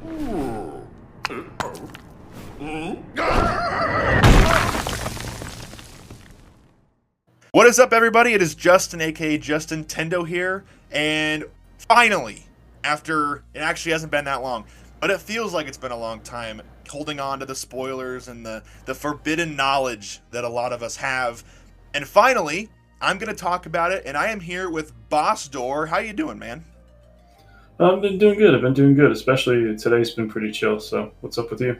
What is up, everybody? It is Justin, aka Justin Tendo here, and finally, after it actually hasn't been that long, but it feels like it's been a long time, holding on to the spoilers and the forbidden knowledge that a lot of us have, and finally, I'm going to talk about it, and I am here with BossDoor. How you doing, man? I've been doing good. Especially today's been pretty chill. So, what's up with you?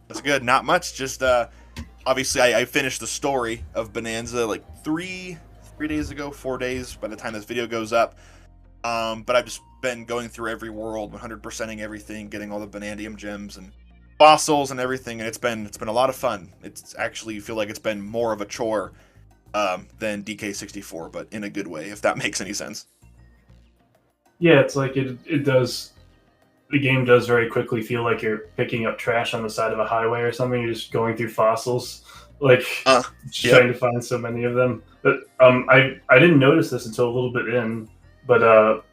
That's good. Not much. Just obviously, I finished the story of Bananza like three days ago, 4 days by the time this video goes up. But I've just been going through every world, 100%ing everything, getting all the Banandium gems and fossils and everything, and it's been a lot of fun. It's actually feel like it's been more of a chore than DK64, but in a good way, if that makes any sense. Yeah, it's like it does. The game does very quickly feel like you're picking up trash on the side of a highway or something. You're just going through fossils, like trying to find so many of them. But I didn't notice this until a little bit in, but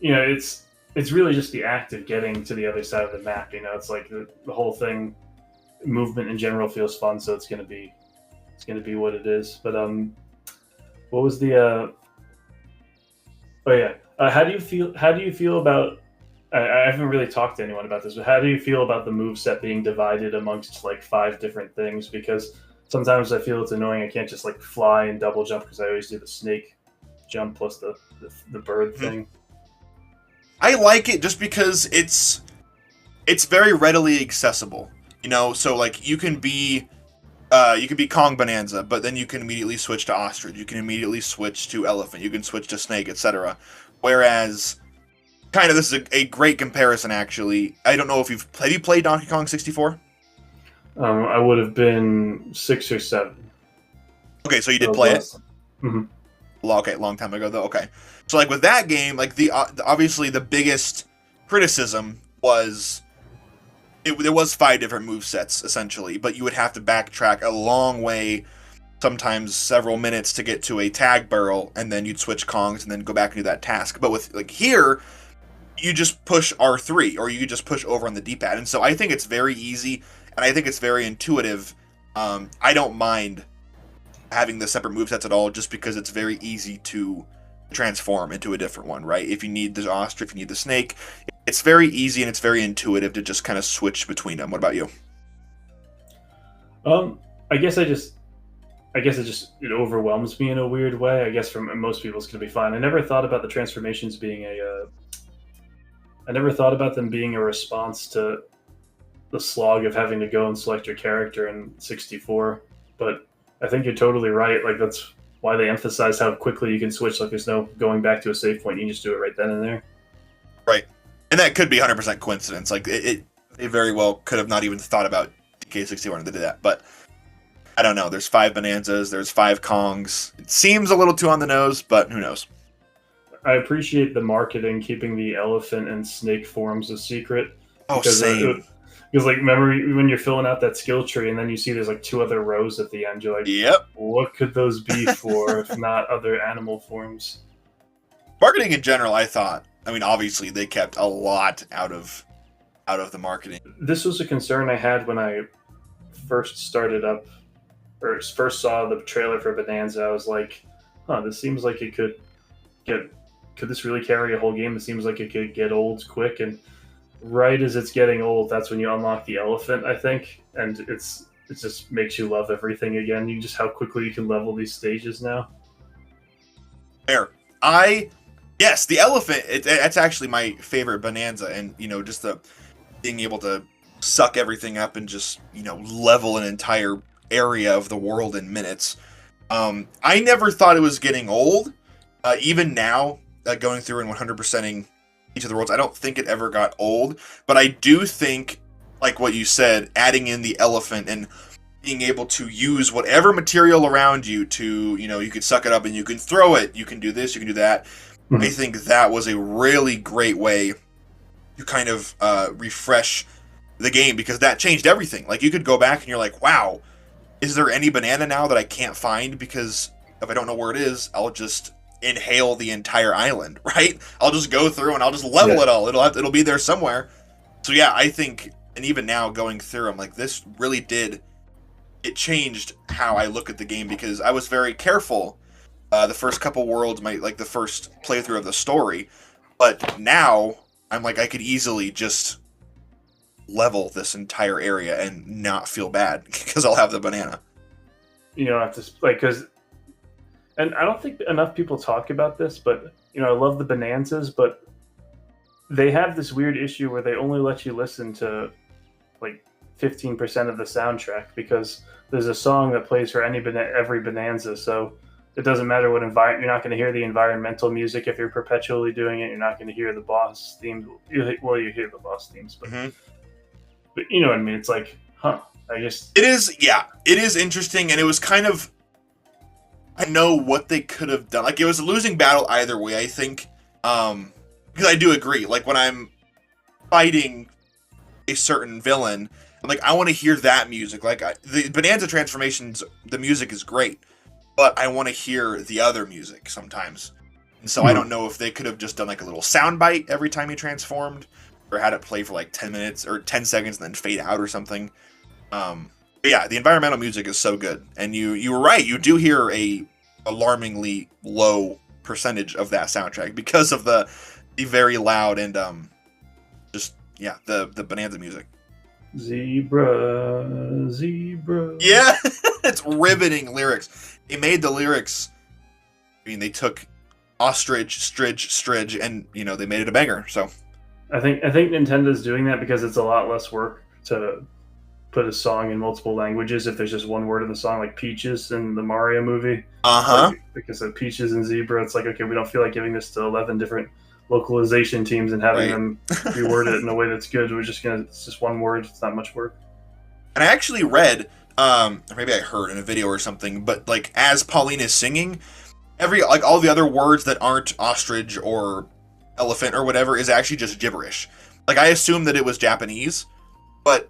it's really just the act of getting to the other side of the map. It's like the whole thing, movement in general feels fun, so it's gonna be what it is. But what was the how do you feel about? I haven't really talked to anyone about this, but how do you feel about the moveset being divided amongst like 5 different things? Because sometimes I feel it's annoying. I can't just like fly and double jump because I always do the snake jump plus the bird thing. I like it just because it's very readily accessible. So like you can be Kong Bananza, but then you can immediately switch to ostrich. You can immediately switch to elephant. You can switch to snake, etc. Whereas, this is a great comparison, actually. I don't know if have you played Donkey Kong 64? I would have been 6 or 7. Okay, so you did play it. Mm-hmm. Okay, long time ago though. Okay, so like with that game, like obviously the biggest criticism was there was 5 different movesets essentially, but you would have to backtrack a long way, sometimes several minutes to get to a tag barrel, and then you'd switch Kongs and then go back and do that task. But with like here, you just push R3 or you just push over on the D-pad, and so I think it's very easy and I think it's very intuitive. I don't mind having the separate movesets at all, just because it's very easy to transform into a different one, right? If you need the ostrich, if you need the snake, it's very easy and it's very intuitive to just kind of switch between them. What about you? I guess it overwhelms me in a weird way. I guess for most people it's going to be fine. I never thought about the transformations being I never thought about them being a response to the slog of having to go and select your character in 64, but I think you're totally right. Like, that's why they emphasize how quickly you can switch. Like, there's no going back to a save point. You can just do it right then and there. Right. And that could be 100% coincidence. Like, it very well could have not even thought about DK61 when they did that. But I don't know. There's 5 Bananzas. There's 5 Kongs. It seems a little too on the nose, but who knows? I appreciate the marketing, keeping the elephant and snake forms a secret. Oh, same. Because, like, remember when you're filling out that skill tree and then you see there's, like, 2 other rows at the end, you're like, yep. What could those be for if not other animal forms? Marketing in general, I thought. I mean, obviously, they kept a lot out of the marketing. This was a concern I had when I first started up, or first saw the trailer for Bananza. I was like, this seems like it could this really carry a whole game? It seems like it could get old quick, and right as it's getting old, that's when you unlock the elephant, I think, and it just makes you love everything again. Just how quickly you can level these stages now. Fair. Yes, the elephant. That's actually my favorite Bananza, and just the being able to suck everything up and just level an entire area of the world in minutes. I never thought it was getting old. Even now, going through and 100%ing each of the worlds, I don't think it ever got old, but I do think, like what you said, adding in the elephant and being able to use whatever material around you to, you could suck it up and you can throw it, you can do this, you can do that. Mm-hmm. I think that was a really great way to kind of refresh the game, because that changed everything. Like, you could go back and you're like, wow, is there any banana now that I can't find? Because if I don't know where it is, I'll just inhale the entire island, right? I'll just go through and I'll just level it all. It'll be there somewhere. So yeah, I think, and even now going through, I'm like, this really did, it changed how I look at the game, because I was very careful the first couple worlds, like the first playthrough of the story, but now I'm like, I could easily just level this entire area and not feel bad because I'll have the banana. You know, have to like because, and I don't think enough people talk about this, but I love the Bananzas, but they have this weird issue where they only let you listen to like 15% of the soundtrack because there's a song that plays for every Bonanza. So it doesn't matter what environment. You're not going to hear the environmental music if you're perpetually doing it. You're not going to hear the boss theme. Well, you hear the boss themes, but you know what I mean. It's like, huh? I just It is, yeah, it is interesting, and it was kind of, I know what they could have done. Like, it was a losing battle either way, I think. Because I do agree. Like, when I'm fighting a certain villain, I'm like, I want to hear that music. Like, the Bonanza transformations, the music is great, but I want to hear the other music sometimes. And so I don't know if they could have just done like a little soundbite every time he transformed, or had it play for like 10 minutes or 10 seconds and then fade out or something. But yeah, the environmental music is so good, and you were right. You do hear a alarmingly low percentage of that soundtrack because of the very loud and just yeah the Bonanza music. Zebra, zebra. Yeah, it's riveting lyrics. They made the lyrics. I mean, they took ostrich, stridge, and they made it a banger. So I think Nintendo's doing that because it's a lot less work to put a song in multiple languages if there's just one word in the song, like Peaches in the Mario movie. Because of Peaches and Zebra, it's like, okay, we don't feel like giving this to 11 different localization teams and having them reword it in a way that's good. It's just one word. It's not much work. And I actually read, or maybe I heard in a video or something, but like as Pauline is singing, all the other words that aren't ostrich or elephant or whatever is actually just gibberish. Like, I assumed that it was Japanese, but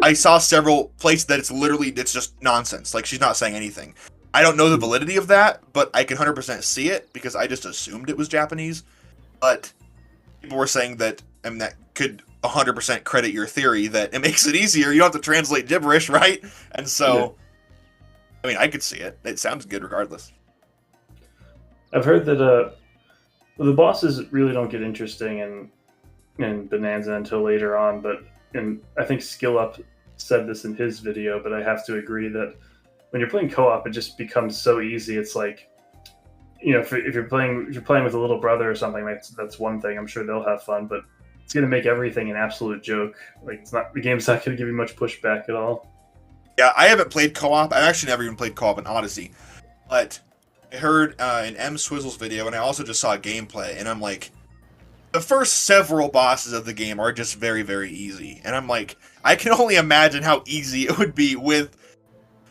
I saw several places that it's just nonsense. Like, she's not saying anything. I don't know the validity of that, but I can 100% see it because I just assumed it was Japanese. But people were saying that, and that could 100% credit your theory that it makes it easier. You don't have to translate gibberish, right? And so, I mean, I could see it. It sounds good regardless. I've heard that the bosses really don't get interesting in Bonanza until later on, and I think Skill Up said this in his video, but I have to agree that when you're playing co-op, it just becomes so easy. It's like, if you're playing with a little brother or something, that's one thing. I'm sure they'll have fun, but it's going to make everything an absolute joke. Like, the game's not going to give you much pushback at all. Yeah, I haven't played co-op. I've actually never even played co-op in Odyssey, but I heard in M Swizzle's video, and I also just saw gameplay, and I'm like, the first several bosses of the game are just very, very easy. And I'm like, I can only imagine how easy it would be with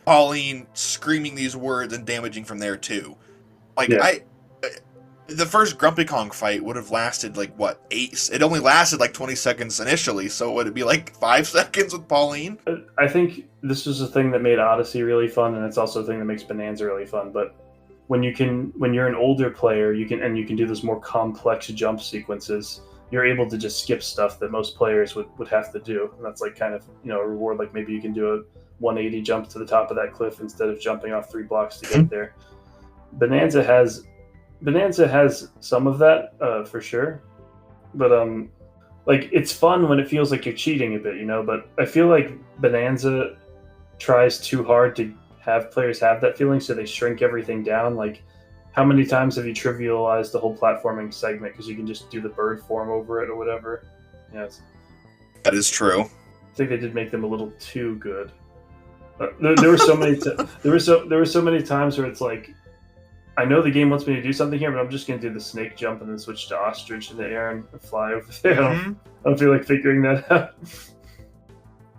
Pauline screaming these words and damaging from there too. Like, the first Grumpy Kong fight would have lasted like what, 8? It only lasted like 20 seconds initially, so would it be like 5 seconds with Pauline? I think this was the thing that made Odyssey really fun, and it's also the thing that makes Bonanza really fun. But when you're an older player, you can do those more complex jump sequences. You're able to just skip stuff that most players would have to do. And that's like kind of, a reward. Like, maybe you can do a 180 jump to the top of that cliff instead of jumping off 3 blocks to get there. Bonanza has some of that for sure, but like, it's fun when it feels like you're cheating a bit, But I feel like Bonanza tries too hard to have players have that feeling, so they shrink everything down. Like, how many times have you trivialized the whole platforming segment because you can just do the bird form over it or whatever? Yes, that is true. I think they did make them a little too good. There were so many there were so many times where it's like, I know the game wants me to do something here, but I'm just going to do the snake jump and then switch to ostrich in the air and fly over there. Mm-hmm. I don't feel like figuring that out.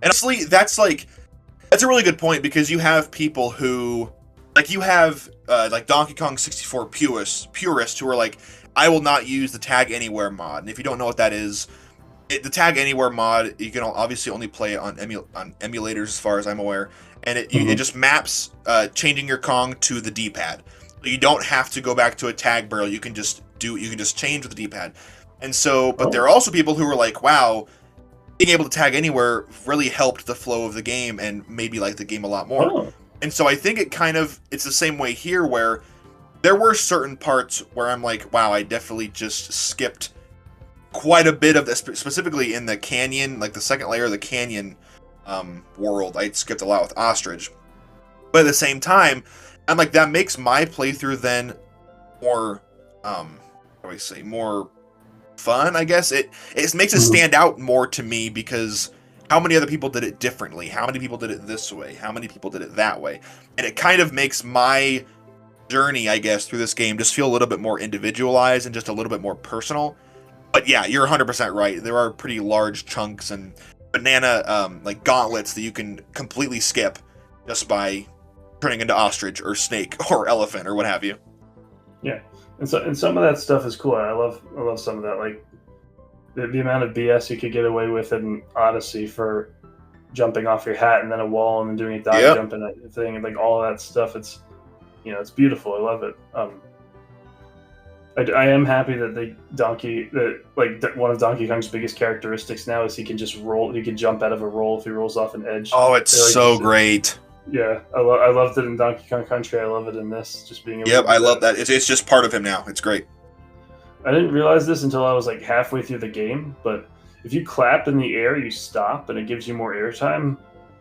And honestly, that's a really good point, because you have people who, like, you have like Donkey Kong 64 purists who are like, I will not use the Tag Anywhere mod. And if you don't know what that is, the Tag Anywhere mod, you can obviously only play it on emulators as far as I'm aware, and it just maps changing your Kong to the D-pad. You don't have to go back to a tag barrel. You can just change with the D-pad. And so, but there are also people who are like, wow, being able to tag anywhere really helped the flow of the game and made me like the game a lot more. Oh. And so I think it's the same way here, where there were certain parts where I'm like, wow, I definitely just skipped quite a bit of this, specifically in the canyon, like the second layer of the canyon world. I skipped a lot with Ostrich. But at the same time, I'm like, that makes my playthrough then more, how do I say, more fun, I guess. It makes it stand out more to me, because how many other people did it differently? How many people did it this way? How many people did it that way? And it kind of makes my journey, I guess, through this game just feel a little bit more individualized and just a little bit more personal. But yeah, you're 100% right. There are pretty large chunks and banana like gauntlets that you can completely skip just by turning into ostrich or snake or elephant or what have you. Yeah, and some of that stuff is cool. I love some of that, like the amount of BS you could get away with in Odyssey for jumping off your hat and then a wall and then doing a dive jump and that thing, and like all of that stuff. It's, you know, it's beautiful. I love it. I am happy that one of Donkey Kong's biggest characteristics now is he can just roll. He can jump out of a roll if he rolls off an edge. Oh, it's like, so great. Yeah, I loved it in Donkey Kong Country. I love it in this. Just being able. Yep, I love that. It's just part of him now. It's great. I didn't realize this until I was like halfway through the game, but if you clap in the air, you stop, and it gives you more airtime.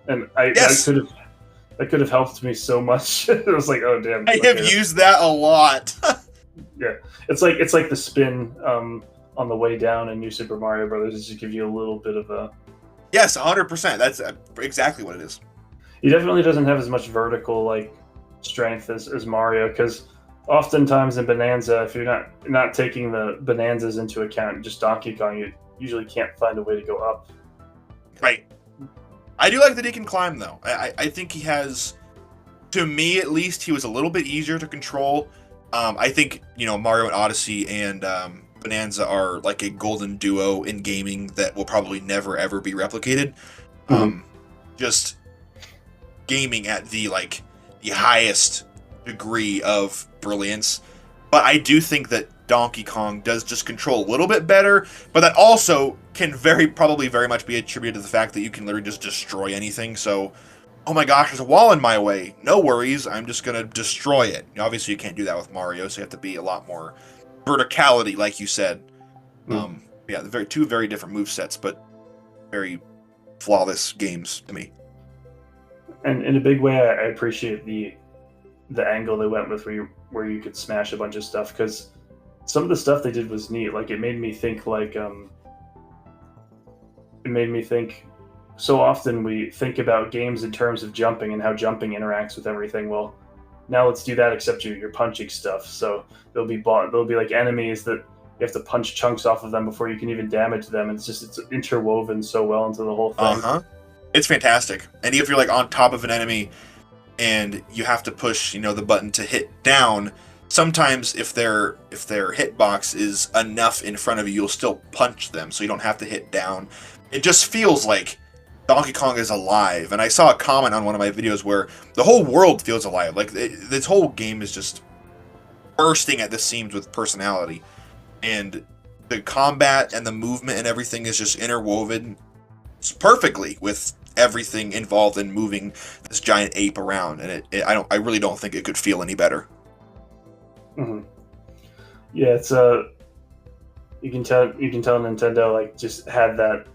And that could have helped me so much. It was like, oh damn! I have used that a lot. Yeah, it's like the spin on the way down in New Super Mario Brothers. It just gives you a little bit of a. Yes, 100%. That's exactly what it is. He definitely doesn't have as much vertical like strength as Mario, because oftentimes in Bananza, if you're not taking the Bananzas into account, just Donkey Kong, you usually can't find a way to go up. Right. I do like that he can climb, though. I think he has, to me at least, he was a little bit easier to control. I think, you know, Mario and Odyssey and Bananza are like a golden duo in gaming that will probably never ever be replicated. Just gaming at the highest degree of brilliance. But I do think that Donkey Kong does just control a little bit better, but that also can probably very much be attributed to the fact that you can literally just destroy anything. So, oh my gosh, there's a wall in my way. No worries, I'm just gonna destroy it. Obviously, you can't do that with Mario, so you have to be a lot more verticality, like you said. Yeah, two very different movesets, but very flawless games to me. And in a big way, I appreciate the angle they went with, where you could smash a bunch of stuff, because some of the stuff they did was neat. Like, it made me think so often we think about games in terms of jumping and how jumping interacts with everything. Well, now let's do that, except you're punching stuff. So there'll be like enemies that you have to punch chunks off of them before you can even damage them. It's interwoven so well into the whole thing. It's fantastic. And if you're like on top of an enemy and you have to push, you know, the button to hit down, sometimes if their hitbox is enough in front of you, you'll still punch them, so you don't have to hit down. It just feels like Donkey Kong is alive. And I saw a comment on one of my videos where the whole world feels alive. Like, this whole game is just bursting at the seams with personality. And the combat and the movement and everything is just interwoven perfectly with everything involved in moving this giant ape around. And I really don't think it could feel any better. Yeah, it's you can tell Nintendo like just had that.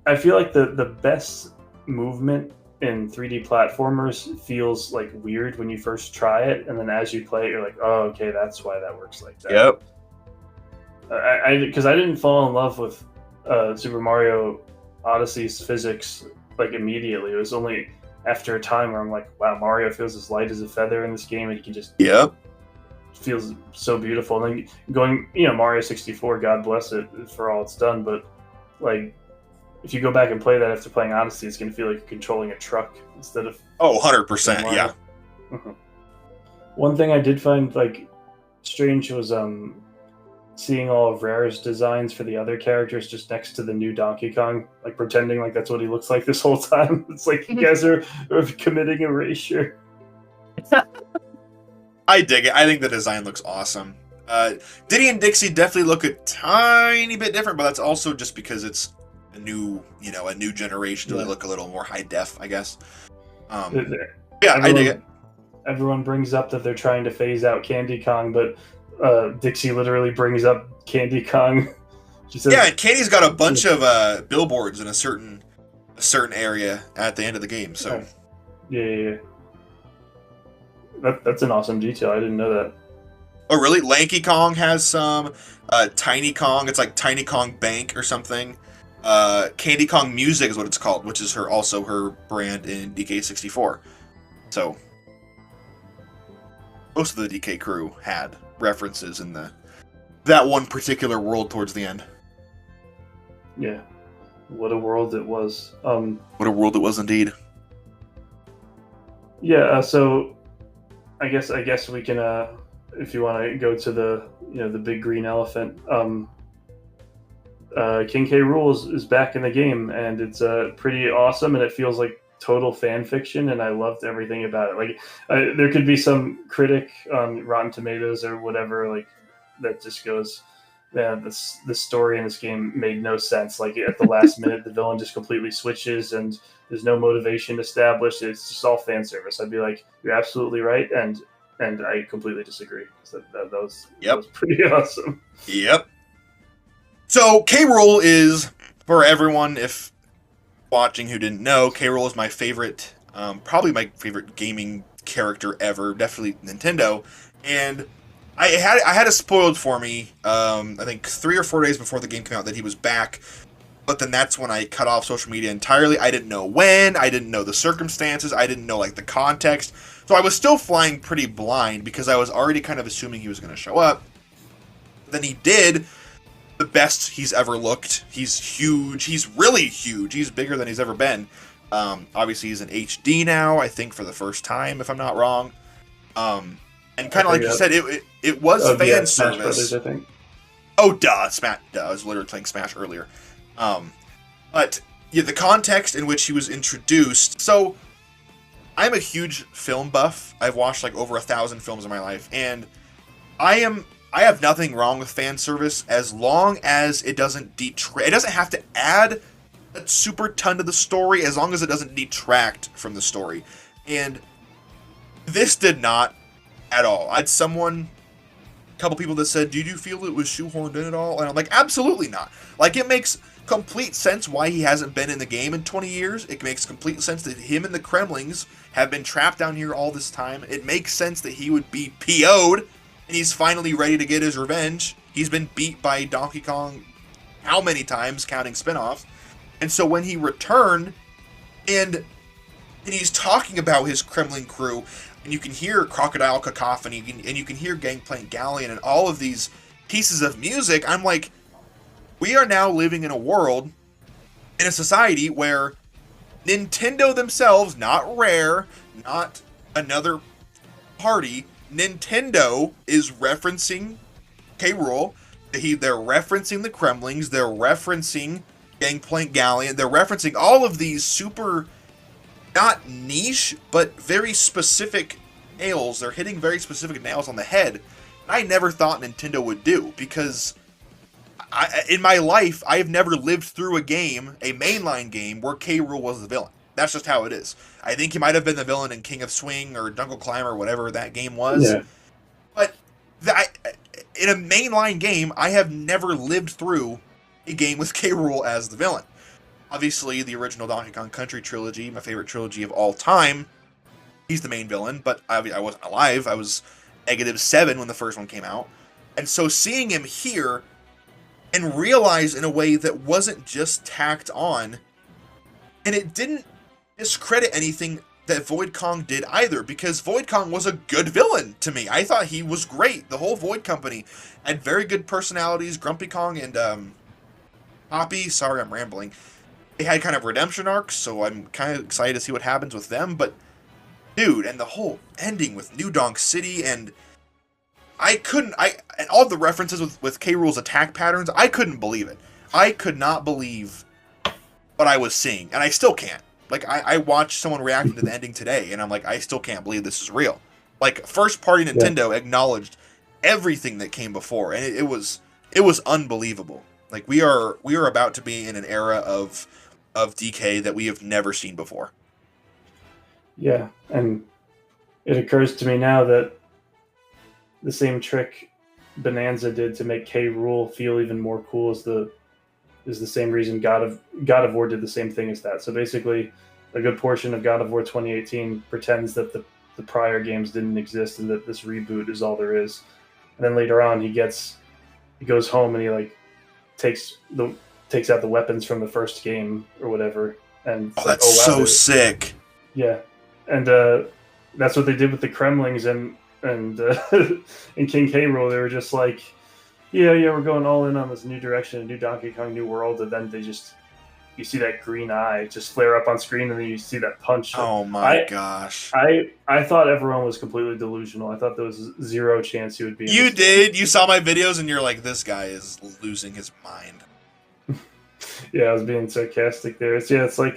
I feel like the best movement in 3D platformers feels like weird when you first try it, and then as you play it, you're like, oh, okay, that's why that works like that. Yep. Because I didn't fall in love with Super Mario Odyssey's physics like immediately. It was only after a time where I'm like, wow, Mario feels as light as a feather in this game, and he can just feels so beautiful. And then going, you know, Mario 64, God bless it for all it's done, but like, if you go back and play that after playing Odyssey, it's going to feel like you're controlling a truck instead of 100%, yeah. One thing I did find like strange was seeing all of Rare's designs for the other characters just next to the new Donkey Kong, like pretending like that's what he looks like this whole time. It's like you guys are committing erasure. I dig it. I think the design looks awesome. Diddy and Dixie definitely look a tiny bit different, but that's also just because it's a new generation, so they look a little more high def, I guess. Yeah, I dig it. Everyone brings up that they're trying to phase out Candy Kong, but Dixie literally brings up Candy Kong. She says, and Candy's got a bunch of billboards in a certain area at the end of the game. So, yeah. That's an awesome detail. I didn't know that. Oh, really? Lanky Kong has some. Tiny Kong, it's like Tiny Kong Bank or something. Candy Kong Music is what it's called, which is also her brand in DK64. So, most of the DK crew had references in that one particular world towards the end. Yeah. What a world it was. What a world it was indeed. Yeah, so I guess we can if you want to go to the big green elephant, King K. Rool is back in the game, and it's pretty awesome, and it feels like total fan fiction, and I loved everything about it. Like, there could be some critic on Rotten Tomatoes or whatever, like, that just goes, man, this story in this game made no sense. Like, at the last minute, the villain just completely switches, and there's no motivation established. It's just all fan service. I'd be like, you're absolutely right, and I completely disagree. So that was pretty awesome. Yep. So K. Rool is, for everyone if watching who didn't know, K. Rool is my favorite, probably my favorite gaming character ever. Definitely Nintendo. And I had it spoiled for me. I think 3 or 4 days before the game came out that he was back. But then that's when I cut off social media entirely. I didn't know when. I didn't know the circumstances. I didn't know, like, the context. So I was still flying pretty blind because I was already kind of assuming he was going to show up. Then he did. The best he's ever looked. He's huge. He's really huge. He's bigger than he's ever been. Obviously, he's in HD now, I think, for the first time, if I'm not wrong. And kind of like you said, it was fan service. Smash Brothers, I think. Oh, duh. I was literally playing Smash earlier. But yeah, the context in which he was introduced. So, I'm a huge film buff. I've watched like over 1,000 films in my life, and I have nothing wrong with fan service as long as it doesn't detract. It doesn't have to add a super ton to the story as long as it doesn't detract from the story. And this did not at all. I had a couple people that said, "Did you feel it was shoehorned in at all?" And I'm like, absolutely not. Like, it makes complete sense why he hasn't been in the game in 20 years. It makes complete sense that him and the Kremlings have been trapped down here all this time. It makes sense that he would be PO'd. And he's finally ready to get his revenge. He's been beat by Donkey Kong how many times, counting spinoffs. And so when he returned, and he's talking about his Kremlin crew, and you can hear Crocodile Cacophony, and you can hear Gangplank Galleon, and all of these pieces of music, I'm like, we are now living in a world, in a society where Nintendo themselves, not Rare, not another party, Nintendo is referencing K. Rool. They're referencing the Kremlings. They're referencing Gangplank Galleon. They're referencing all of these super, not niche, but very specific nails. They're hitting very specific nails on the head. I never thought Nintendo would do, because in my life, I have never lived through a mainline game, where K. Rool was the villain. That's just how it is. I think he might have been the villain in King of Swing or Jungle Climber or whatever that game was. Yeah. But in a mainline game, I have never lived through a game with K. Rool as the villain. Obviously, the original Donkey Kong Country trilogy, my favorite trilogy of all time, he's the main villain, but I wasn't alive. I was -7 when the first one came out. And so seeing him here and realize in a way that wasn't just tacked on, and it didn't discredit anything that Void Kong did either, because Void Kong was a good villain to me. I thought he was great. The whole Void Company had very good personalities. Grumpy Kong and Poppy, sorry I'm rambling, they had kind of redemption arcs, so I'm kind of excited to see what happens with them. But dude, and the whole ending with New Donk City, and and all the references with K. Rool's attack patterns, I couldn't believe it. I could not believe what I was seeing, and I still can't. Like, I watched someone reacting to the ending today, and I'm like, I still can't believe this is real. Like, first-party Nintendo acknowledged everything that came before, and it was unbelievable. Like we are about to be in an era of DK that we have never seen before. Yeah, and it occurs to me now that the same trick Bananza did to make K. Rool feel even more cool is the same reason God of War did the same thing as that. So basically, a good portion of God of War 2018 pretends that the prior games didn't exist and that this reboot is all there is. And then later on, he goes home and he like takes out the weapons from the first game or whatever. And it's that's so sick. Yeah, and that's what they did with the Kremlings and in King K. Rool. They were just like, yeah, we're going all in on this new direction, a new Donkey Kong, new world, and then you see that green eye just flare up on screen, and then you see that punch. Oh my gosh! I thought everyone was completely delusional. I thought there was zero chance he would be. You did. You saw my videos, and you're like, this guy is losing his mind. Yeah, I was being sarcastic there. It's like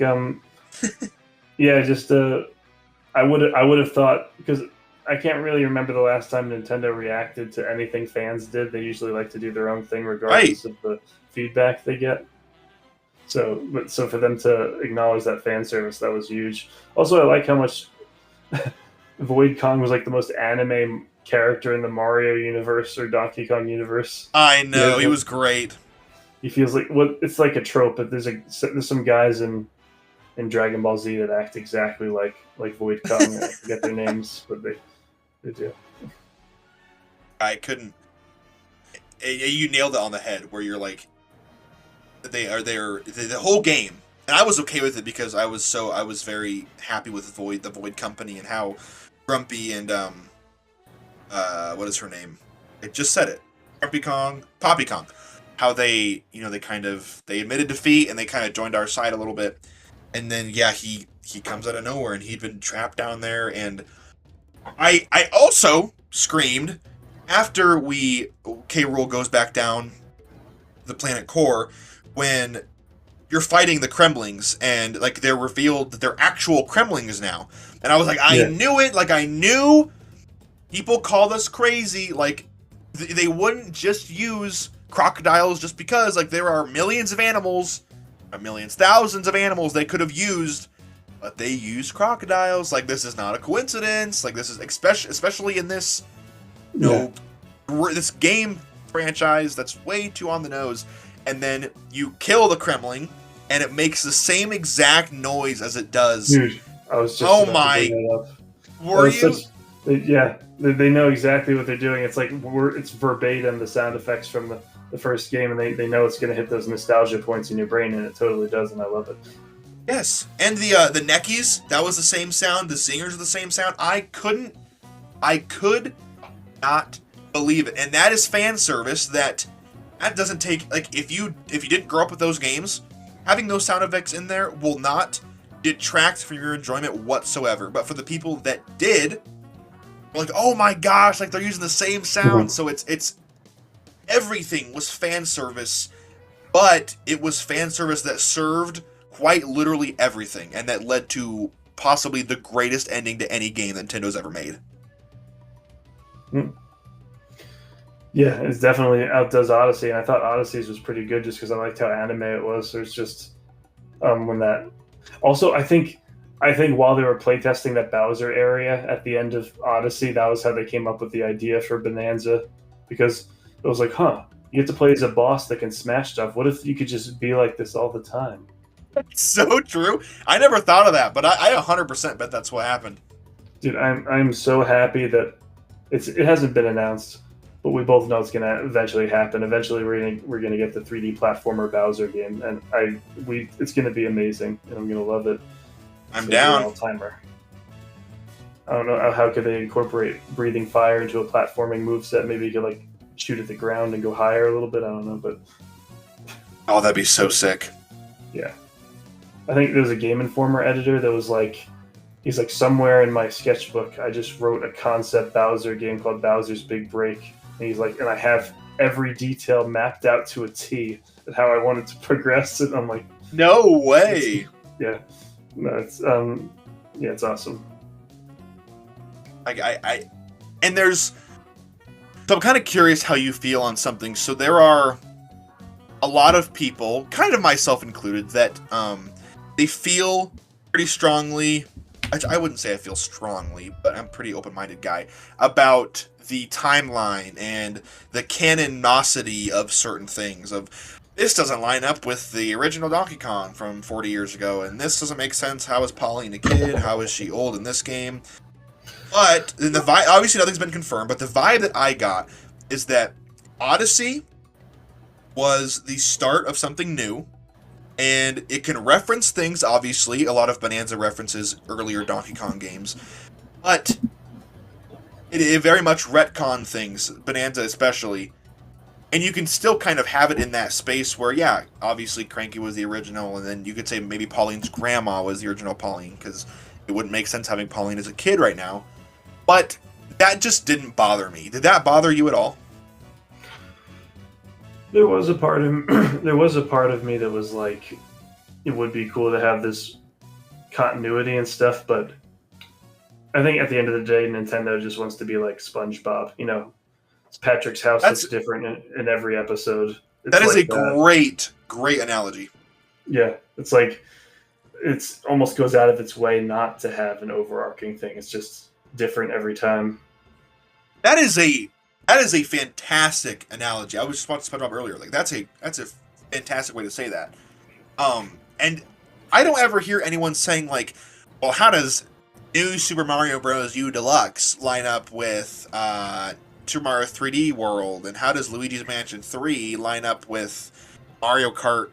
yeah, just I would have thought, because I can't really remember the last time Nintendo reacted to anything fans did. They usually like to do their own thing regardless of the feedback they get. So for them to acknowledge that fan service, that was huge. Also, I like how much Void Kong was like the most anime character in the Mario universe or Donkey Kong universe. I know, he was great. He feels like it's like a trope, but there's some guys in Dragon Ball Z that act exactly like Void Kong. I forget their names, but they do. I couldn't. You nailed it on the head. Where you're like, the whole game, and I was okay with it because I was very happy with the Void Company and how Grumpy and what is her name? I just said it. Grumpy Kong, Poppy Kong. How they they admitted defeat and they kind of joined our side a little bit, and then yeah, he comes out of nowhere and he'd been trapped down there, and I also screamed after K. Rool goes back down the planet core when you're fighting the Kremlings and like they're revealed that they're actual Kremlings now, and I was like, I knew it, like I knew people called us crazy, like they wouldn't just use crocodiles just because, like there are millions of animals, thousands of animals they could have used, but they use crocodiles. Like this is not a coincidence. Like this is especially in this this game franchise that's way too on the nose. And then you kill the Kremling, and it makes the same exact noise as it does. Dude, I was just oh my! Were you? They know exactly what they're doing. It's like it's verbatim the sound effects from the first game, and they know it's going to hit those nostalgia points in your brain, and it totally does, and I love it. Yes, and the Neckies, that was the same sound. The Zingers are the same sound. I could not believe it, and that is fan service. That doesn't take, like, if you didn't grow up with those games, having those sound effects in there will not detract from your enjoyment whatsoever. But for the people that did, like, oh my gosh, like they're using the same sound. So it's everything was fan service, but it was fan service that served quite literally everything, and that led to possibly the greatest ending to any game that Nintendo's ever made. Yeah, it's definitely outdoes Odyssey, and I thought Odyssey's was pretty good just because I liked how anime it was. There's just when that. Also, I think while they were playtesting that Bowser area at the end of Odyssey, that was how they came up with the idea for Bananza, because it was like, you get to play as a boss that can smash stuff. What if you could just be like this all the time? That's so true. I never thought of that, but I 100% bet that's what happened. Dude, I'm so happy that it hasn't been announced, but we both know it's gonna eventually happen. Eventually, we're gonna get the 3D platformer Bowser game, and it's gonna be amazing, and I'm gonna love it. I'm down. All-timer. I don't know how could they incorporate breathing fire into a platforming moveset. Maybe you could like shoot at the ground and go higher a little bit. I don't know, but oh, that'd be so sick. Yeah, I think there was a Game Informer editor that was like, he's like, somewhere in my sketchbook, I just wrote a concept Bowser game called Bowser's Big Break. And he's like, and I have every detail mapped out to a T and how I wanted to progress. And I'm like, no way. Yeah. No, it's it's awesome. And there's, so I'm kind of curious how you feel on something. So there are a lot of people, kind of myself included, that they feel pretty strongly. I wouldn't say I feel strongly, but I'm a pretty open-minded guy about the timeline and the canonicity of certain things. Of this doesn't line up with the original Donkey Kong from 40 years ago, and this doesn't make sense. How is Pauline a kid? How is she old in this game? But the vibe, obviously nothing's been confirmed, but the vibe that I got is that Odyssey was the start of something new, and it can reference things, obviously. A lot of Bananza references earlier Donkey Kong games, but it very much retcon things, Bananza especially, and you can still kind of have it in that space where, yeah, obviously Cranky was the original, and then you could say maybe Pauline's grandma was the original Pauline, because it wouldn't make sense having Pauline as a kid right now. But that just didn't bother me. Did that bother you at all? There was a part of me that was like, it would be cool to have this continuity and stuff, but I think at the end of the day, Nintendo just wants to be like SpongeBob. You know, it's Patrick's house that's different in every episode. That is like great analogy. Yeah, it's like it's almost goes out of its way not to have an overarching thing. It's just different every time. That is a fantastic analogy. I was just about to SpongeBob earlier. Like that's a fantastic way to say that. And I don't ever hear anyone saying like, well, how does New Super Mario Bros. U Deluxe line up with Super Mario 3D World, and how does Luigi's Mansion 3 line up with Mario Kart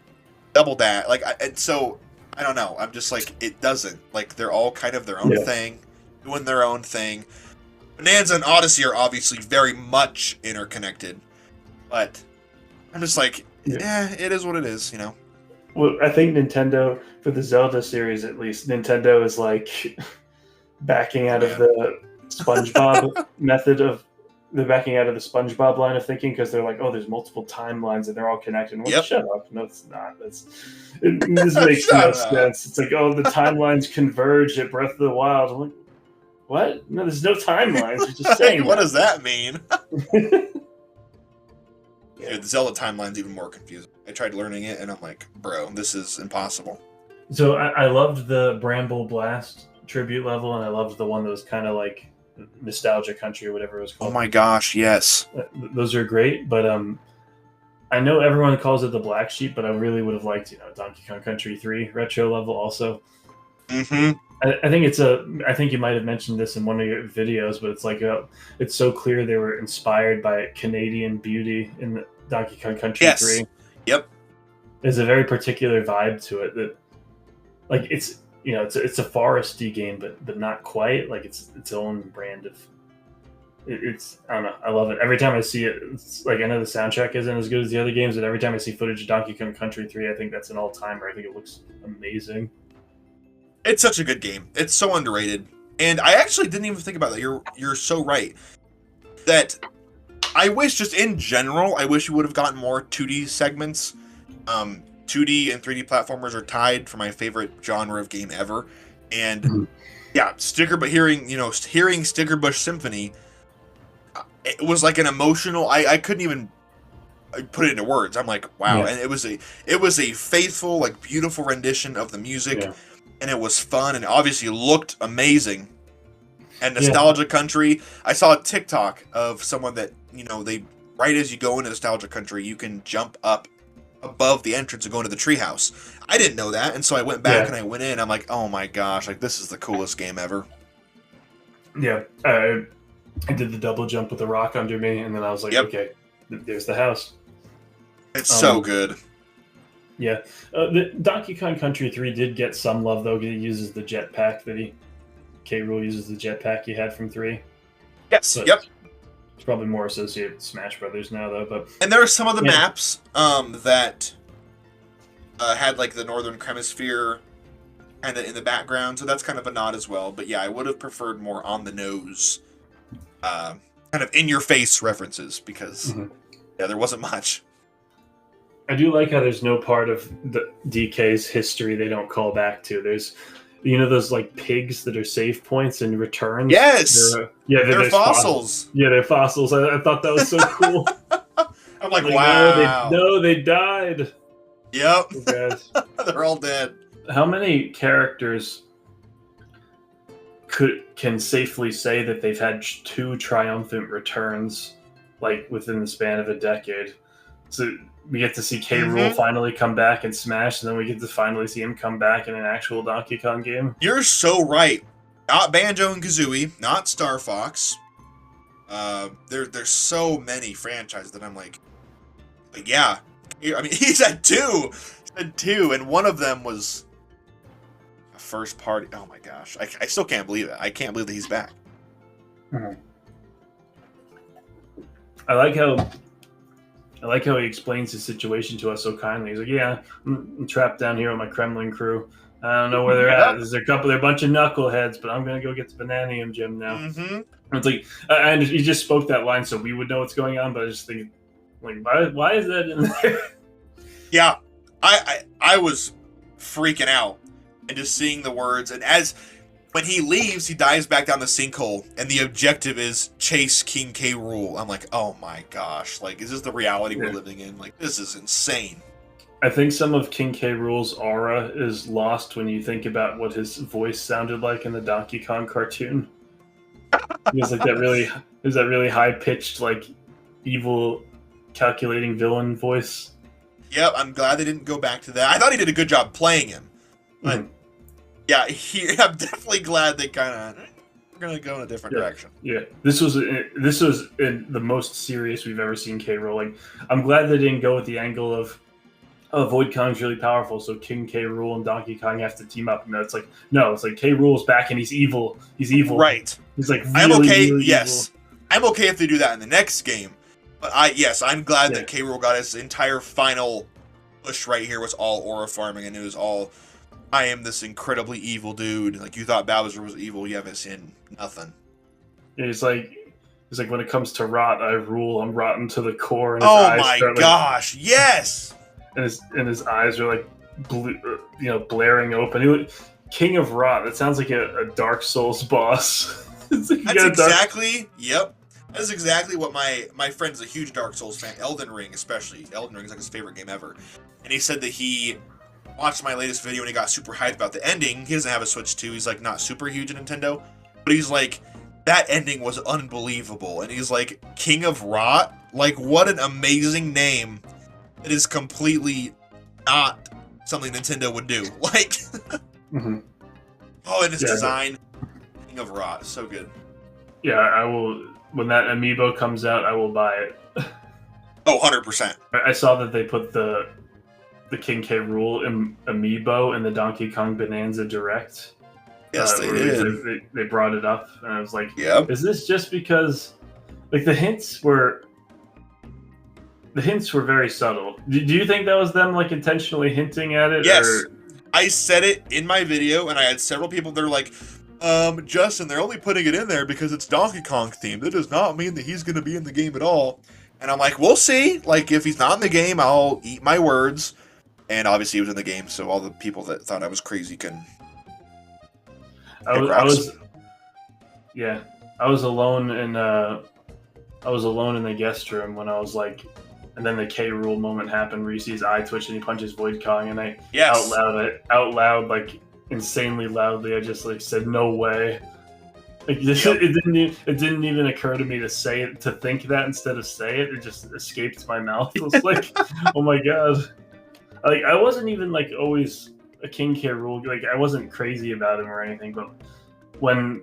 Double Dash? Like, and so I don't know. I'm just like, it doesn't. Like, they're all kind of their own thing, doing their own thing. Bananza and Odyssey are obviously very much interconnected, but I'm just like, it is what it is, you know? Well, I think Nintendo, for the Zelda series at least, Nintendo is like backing out of the SpongeBob method of, they're backing out of the SpongeBob line of thinking, because they're like, oh, there's multiple timelines and they're all connected. Well, shut up. No, it's not. This makes no sense. It's like, oh, the timelines converge at Breath of the Wild. I'm like, what? No, there's no timelines. You're just saying what does that mean? The Zelda timeline's even more confusing. I tried learning it, and I'm like, bro, this is impossible. So I loved the Bramble Blast tribute level, and I loved the one that was kind of like Nostalgia Country or whatever it was called. Oh my gosh, yes. Those are great, but I know everyone calls it the Black Sheep, but I really would have liked, Donkey Kong Country 3 retro level also. Mm-hmm. I think you might have mentioned this in one of your videos, but it's like it's so clear they were inspired by Canadian beauty in the Donkey Kong Country 3. Yep. There's a very particular vibe to it that, like, it's a foresty game, but not quite. Like, it's its own brand of. It's I don't know. I love it. Every time I see it, it's like, I know the soundtrack isn't as good as the other games, but every time I see footage of Donkey Kong Country 3, I think that's an all-timer. I think it looks amazing. It's such a good game. It's so underrated. And I actually didn't even think about that. You're so right. That I wish, just in general, I wish we would have gotten more 2D segments. 2D and 3D platformers are tied for my favorite genre of game ever. And yeah, hearing Sticker Bush Symphony, it was like an emotional, I couldn't even put it into words. I'm like, wow. And it was a faithful, like, beautiful rendition of the music. Yeah. And it was fun, and obviously looked amazing. And Nostalgia Country, I saw a TikTok of someone that, they, right as you go into Nostalgia Country, you can jump up above the entrance and go into the treehouse. I didn't know that, and so I went back and I went in. I'm like, oh my gosh, like, this is the coolest game ever. Yeah, I did the double jump with the rock under me, and then I was like, okay, there's the house. It's so good. Yeah, the Donkey Kong Country 3 did get some love, though, because it uses the jetpack K-Rool uses the jetpack he had from 3. Yes, but it's probably more associated with Smash Brothers now, though. And there are some of the maps that had, like, the Northern Hemisphere kind of in the background, so that's kind of a nod as well. But yeah, I would have preferred more on-the-nose, kind of in-your-face references, because, there wasn't much. I do like how there's no part of the DK's history they don't call back to. There's, those like pigs that are save points and returns. Yes. They're fossils. Yeah, they're fossils. I thought that was so cool. I'm like, Like, wow. no, they died. Yep. Oh, guys. They're all dead. How many characters can safely say that they've had 2 triumphant returns, like within the span of a decade? So we get to see K. Rool finally come back and Smash, and then we get to finally see him come back in an actual Donkey Kong game. You're so right. Not Banjo and Kazooie, not Star Fox. There's so many franchises that I'm like, yeah. I mean, he's had 2. He's had 2, and one of them was a first party. Oh my gosh, I still can't believe it. I can't believe that he's back. I like how he explains his situation to us so kindly. He's like, "Yeah, I'm trapped down here with my Kremlin crew. I don't know where they're at. There's a bunch of knuckleheads, but I'm gonna go get the Bananium Gym now." And it's like, and he just spoke that line so we would know what's going on. But I just think, like, why is that in there? Yeah, I was freaking out and just seeing the words, and as when he leaves, he dives back down the sinkhole, and the objective is chase King K. Rool. I'm like, oh my gosh, like, is this the reality we're living in? Like, this is insane. I think some of King K. Rool's aura is lost when you think about what his voice sounded like in the Donkey Kong cartoon. He has like that really high pitched, like, evil, calculating villain voice. Yep, I'm glad they didn't go back to that. I thought he did a good job playing him, but yeah, I'm definitely glad they kind of we're gonna go in a different direction. Yeah, this was in the most serious we've ever seen K. Rool. Like, I'm glad they didn't go with the angle of, oh, Void Kong's really powerful, so King K. Rool and Donkey Kong have to team up. No, it's like K. Rool's back and he's evil. He's evil. Right. He's like, really, I'm okay. really yes, evil. I'm okay if they do that in the next game. But I'm glad that K. Rool got his entire final push right here was all aura farming, and it was all, I am this incredibly evil dude. Like, you thought Bowser was evil, you haven't seen nothing. It's like when it comes to rot, I rule. I'm rotten to the core. And oh my gosh, yes. And his eyes are like blue, blaring open. King of Rot. That sounds like a Dark Souls boss. That's exactly. Yep. That is exactly what my friend's a huge Dark Souls fan. Elden Ring, especially. Elden Ring is like his favorite game ever. And he said that he watched my latest video and he got super hyped about the ending. He doesn't have a Switch 2. He's like not super huge in Nintendo. But he's like, that ending was unbelievable. And he's like, King of Rot? Like, what an amazing name. It is completely not something Nintendo would do. Like, oh, and his design. King of Rot. So good. Yeah, I will. When that amiibo comes out, I will buy it. Oh, 100%. I saw that they put the King K. Rool amiibo in the Donkey Kong Bonanza Direct. Yes, they did. They brought it up, and I was like, yep. Is this just because, like, the hints were very subtle? Do you think that was them, like, intentionally hinting at it? Yes. Or? I said it in my video, and I had several people that are like, Justin, they're only putting it in there because it's Donkey Kong themed. That does not mean that he's going to be in the game at all. And I'm like, we'll see. Like, if he's not in the game, I'll eat my words. And obviously he was in the game, so all the people that thought I was crazy can... I was alone in the guest room when I was like, and then the K. Rool moment happened where you see his eye twitch and he punches Void Kong, and I out loud, like, insanely loudly, I just like said, "No way!" Like, it didn't even occur to me to say it, to think that instead of say it. It just escaped my mouth. It was like, oh my god! Like, I wasn't even like always a King K. Rool. Like, I wasn't crazy about him or anything, but when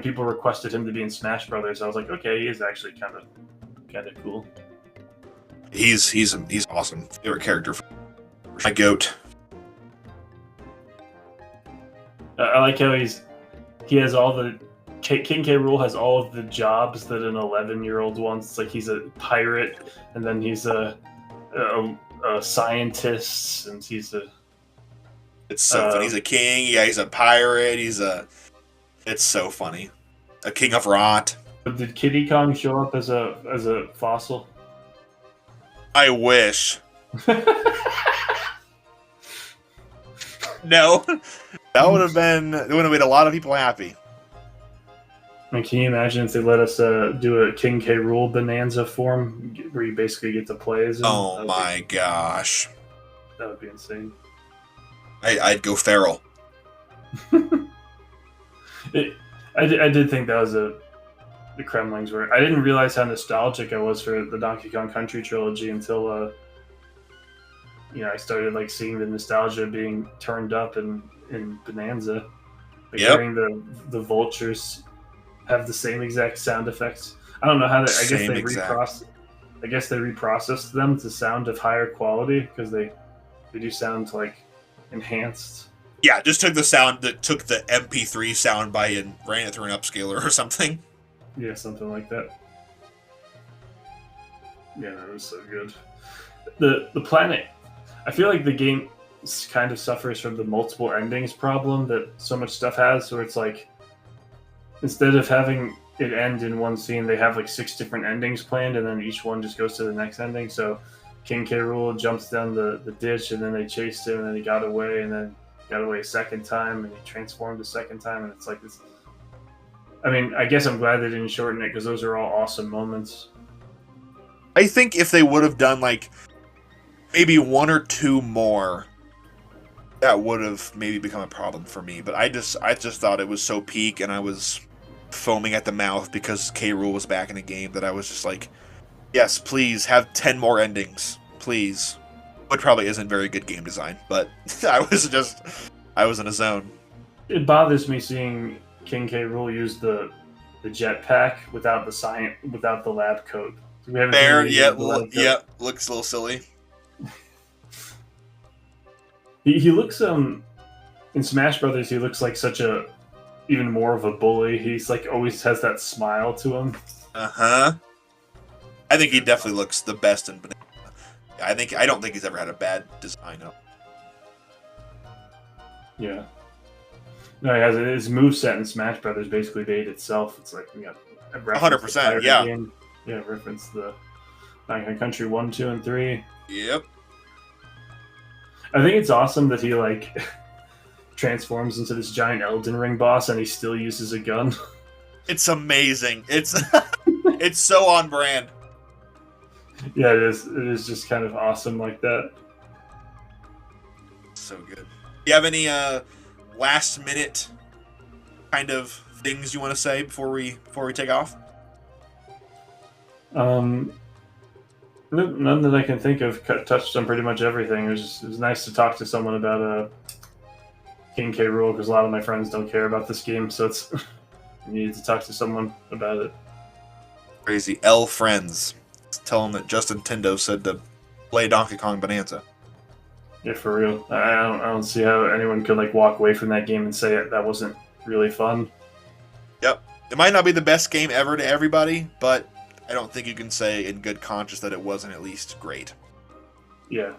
people requested him to be in Smash Brothers, I was like, okay, he is actually kind of cool. He's awesome. Favorite character. My goat. I like how he has all the King K. Rool has all of the jobs that an 11-year-old wants. It's like he's a pirate, and then he's a scientist, and he's a. It's so funny. He's a king. Yeah, he's a pirate. It's so funny. A King of Rot. But did Kiddy Kong show up as a fossil? I wish. No, that would have made a lot of people happy. I mean, can you imagine if they let us do a King K. Rool Bonanza form where you basically get to play as him? Oh my gosh. That would be insane. I'd go feral. I did think that was the Kremlings were. I didn't realize how nostalgic I was for the Donkey Kong Country trilogy until I started like seeing the nostalgia being turned up in Bonanza. Like hearing the vultures have the same exact sound effects. I don't know how they. I guess they reprocessed them to sound of higher quality because they do sound like enhanced. Yeah, just took the sound that took the MP3 sound by and ran it through an upscaler or something. Yeah, something like that. Yeah, that was so good. The planet. I feel like the game kind of suffers from the multiple endings problem that so much stuff has, where it's like instead of having it end in one scene, they have like 6 different endings planned, and then each one just goes to the next ending. So King K. Rool jumps down the ditch, and then they chased him, and then he got away, and then got away a second time, and he transformed a second time, and it's like this. I mean, I guess I'm glad they didn't shorten it because those are all awesome moments. I think if they would have done like maybe 1 or 2 more, that would have maybe become a problem for me. But I just thought it was so peak, and I was foaming at the mouth because K. Rool was back in the game that I was just like, yes, please have 10 more endings, please. Which probably isn't very good game design, but I was in a zone. It bothers me seeing King K. Rool use the jetpack without the lab coat. We haven't Fair, yep, looks a little silly. He looks in Smash Brothers. He looks like such a even more of a bully. He's like always has that smile to him. I think he definitely looks the best in Bananza. I don't think he's ever had a bad design up. Yeah. No, he has his moveset in Smash Brothers basically made itself. It's like we got 100%. Yeah. Game. Yeah, reference the Donkey Kong Country 1, 2, and 3. Yep. I think it's awesome that he like transforms into this giant Elden Ring boss and he still uses a gun. It's amazing. It's it's so on brand. Yeah, it is. It is just kind of awesome like that. So good. Do you have any last minute kind of things you want to say before we take off? None that I can think of. Touched on pretty much everything. It was nice to talk to someone about King K. Rool because a lot of my friends don't care about this game, so it's I needed to talk to someone about it. Crazy L friends. Tell them that Justin Tendo said to play Donkey Kong Bonanza. Yeah, for real. I don't see how anyone could like walk away from that game and say that wasn't really fun. Yep. It might not be the best game ever to everybody, but I don't think you can say in good conscience that it wasn't at least great. Yeah.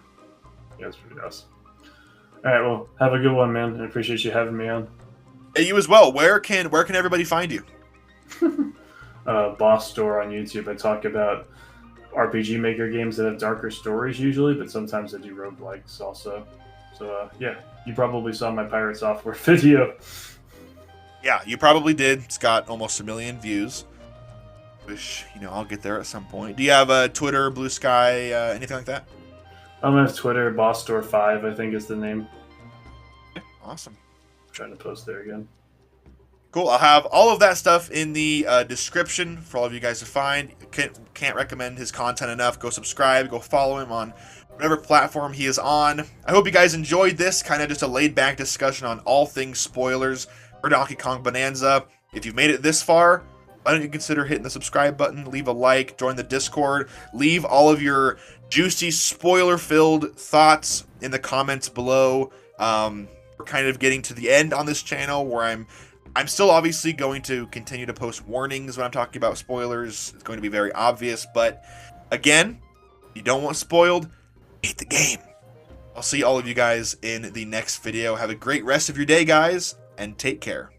Yeah, it's pretty awesome. All right, well, have a good one, man. I appreciate you having me on. Hey, you as well. Where can everybody find you? BossDoor on YouTube. I talk about RPG Maker games that have darker stories usually, but sometimes I do roguelikes also. So, yeah, you probably saw my Pirate Software video. Yeah, you probably did. It's got almost 1 million views. Wish, I'll get there at some point. Do you have a Twitter, Blue Sky, anything like that? I have Twitter, BossDoor5, I think is the name. Okay, awesome. I'm trying to post there again. Cool. I'll have all of that stuff in the description for all of you guys to find. Can't recommend his content enough. Go subscribe. Go follow him on whatever platform he is on. I hope you guys enjoyed this. Kind of just a laid-back discussion on all things spoilers for Donkey Kong Bonanza. If you've made it this far, why don't you consider hitting the subscribe button, leave a like, join the Discord, leave all of your juicy, spoiler-filled thoughts in the comments below. We're kind of getting to the end on this channel where I'm still obviously going to continue to post warnings when I'm talking about spoilers. It's going to be very obvious, but again, if you don't want spoiled, beat the game. I'll see all of you guys in the next video. Have a great rest of your day, guys, and take care.